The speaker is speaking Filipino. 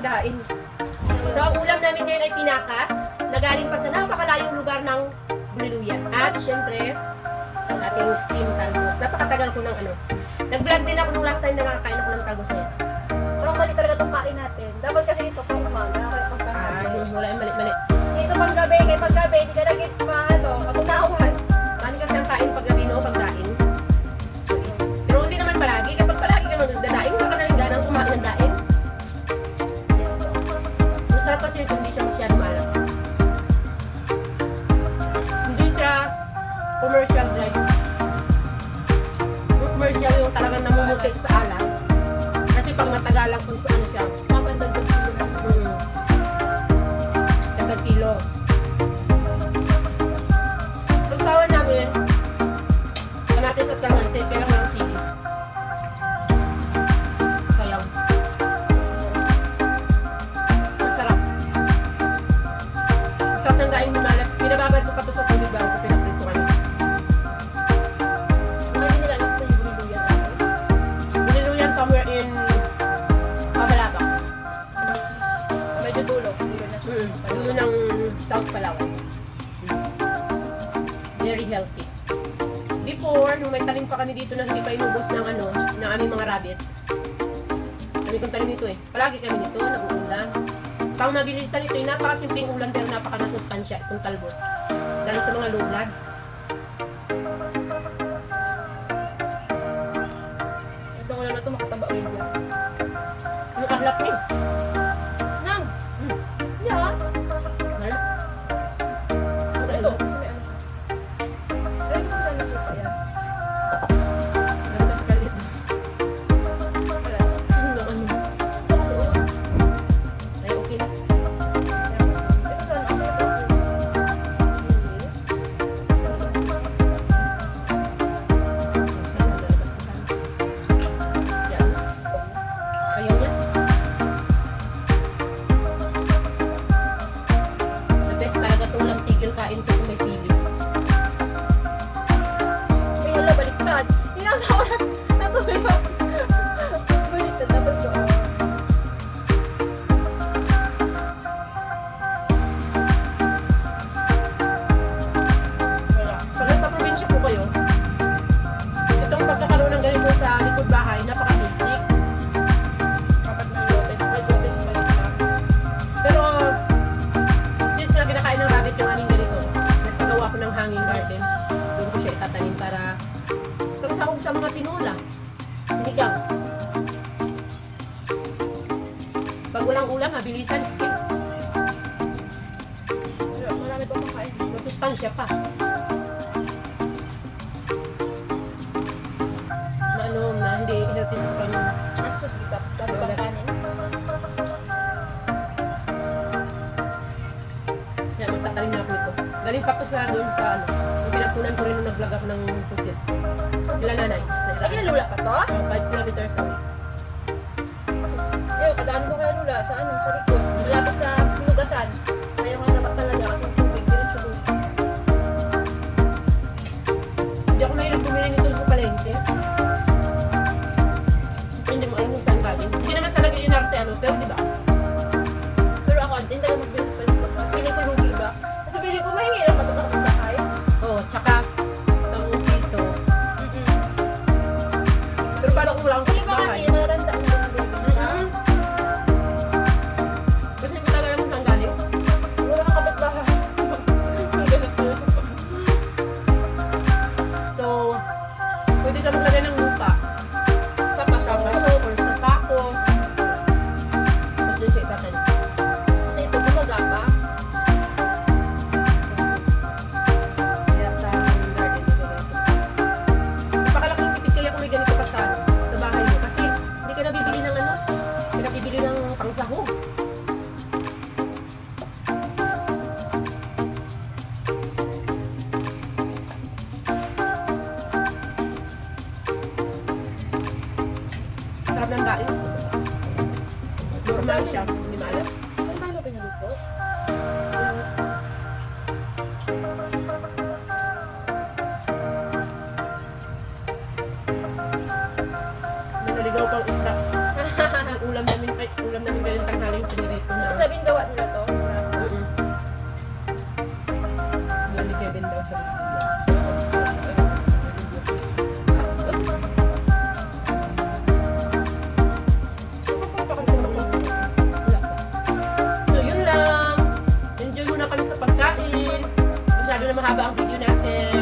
daing. So, ang ulam namin ngayon ay pinakas na galing pa sa napakalayong lugar ng Buliluyan. At syempre, ang ating steam talbos. Napakatagal ko ng ano. Nag-vlog din ako nung last time na nakakain ako ng talbos na yan. Parang mali talaga itong kain natin. Dapat kasi ito pang umaga, kaya pagkakain. Wala yung mali-mali. Ito pang gabi, kaya pag gabi, hindi ka naging matunawan. Mami kasi ang kain pag gabi, no? Pagkain. Pero hindi naman palagi. Kapag palagi ka nagdadaing, wala ka na rin ganang kumain ng daing. Masarap kasi ito, hindi siya masyado maalat. Hindi siya commercial drive. Yung commercial yung talagang namumutik sa alat. Kasi pag matagalang kung saan siya, Kapandagdag kilo na. Dagdag kilo. Ang sawa namin, kamatis at kalamansi, pero walang sili. Sayang. Ang sarap. Ang sarap ng daing lumalat. Pinababad ko pa ito sa tubig bago ko pinaprito kayo. Ano nilalap sa yung Buliluyan natin? Buliluyan somewhere in Mabalabak. Medyo dulo. Dulo ng South Palawan. Very healthy. Before, nung may tanim pa kami dito na hindi pa inubos ng ano, ng aming mga rabbit. Kami kong tanim dito eh. Palagi kami dito, nag-uulan. Pang mabilisan ito, napakasimpleng ulan pero napaka-nasustansya itong talbos. Dahil sa mga low blood. Ito ko lang na ito, makataba o yung blood. Yung ahlak eh. Nang! Yeah. Wala. Ito, kasi may ano siya. Ay, hindi ko siya nasuka yan. Meron ka sa kalit. Wala. Ano, ano. Ito kasi ulo. Ay, okay na. Ito saan ako ito? Sana, lalabas na sana. Yan. Ayaw niya. The best talaga itong lang tigil kain ko kung may sili. Ay, hala, baliktad. Inasa oras. Natuloy ako. Baliktad, dapat ko. Wala. Pag nasa probinsya po kayo, itong pagkakaroon ng ganito sa likod bahay, napaka-basic. Dapat may lote. May lote yung baliktad. Pero, since na kinakain ng rabbit yung aming ganito, nagpagawa ko ng hanging garden. Doon ko siya itatanim para sahog sa mga tinola. Sinigang. Pag walang ulam, mabilisan, steam. Wala, marami pa akong kain. Masustansya pa. Na ano, na hindi healthy sa kanya. Ang sus, dapat ang kanin. Kaya magtatanim na ako nito. Galing pa ko sa doon sa ano. Yung pinagpunan ko rin nung nag-vlog ako ng pusit. Kila nanay. Ay, kinalula pa to? 5 kilometers away. Yo, kadaan ko kaya lula sa ano, sa likod. Malapit sa lugasan. Ayaw nga naman talaga kasi ang tubig. Diretso doon. Hindi ako mahilig bumili nito sa palengke. Hindi mo alam kung saan galing. Hindi naman sa nag-iinarte ano, pero di ba? Pero ako, hindi tayo magbili pa rin. Pili ko lugi ba? Kasi pili ko mahingi lang matutok ng bahay. Oo, tsaka 10 piso. Pero paano kung wala akong Pili pa kasi, bahay? malaranda ang mga bili. Ba't hindi mo talaga alam kung saan galing? Wala kang kapit-bahay. So, pwede ka maglagay ng lupa. Sa Sa pasaw. paso or sa sako. Tapos doon siya itatanim. Kasi ito gumaga pa. Kaya sa hanging garden ko ganito. Napakalaking tipid kaya kung may ganito ka sa, ano, sa bahay mo. Kasi hindi ka nabibili ng ano, pinabibili ng pangsahog. Sarap ng daing. Normal siya, hindi maalat. Ano ba ano pinaluto? May naligaw pang isda. Ulam namin ganyan tanghaling Sabi ni Kevin daw sa So, yun lang. Enjoy muna kami sa pagkain. Masyado na mahaba ang video natin.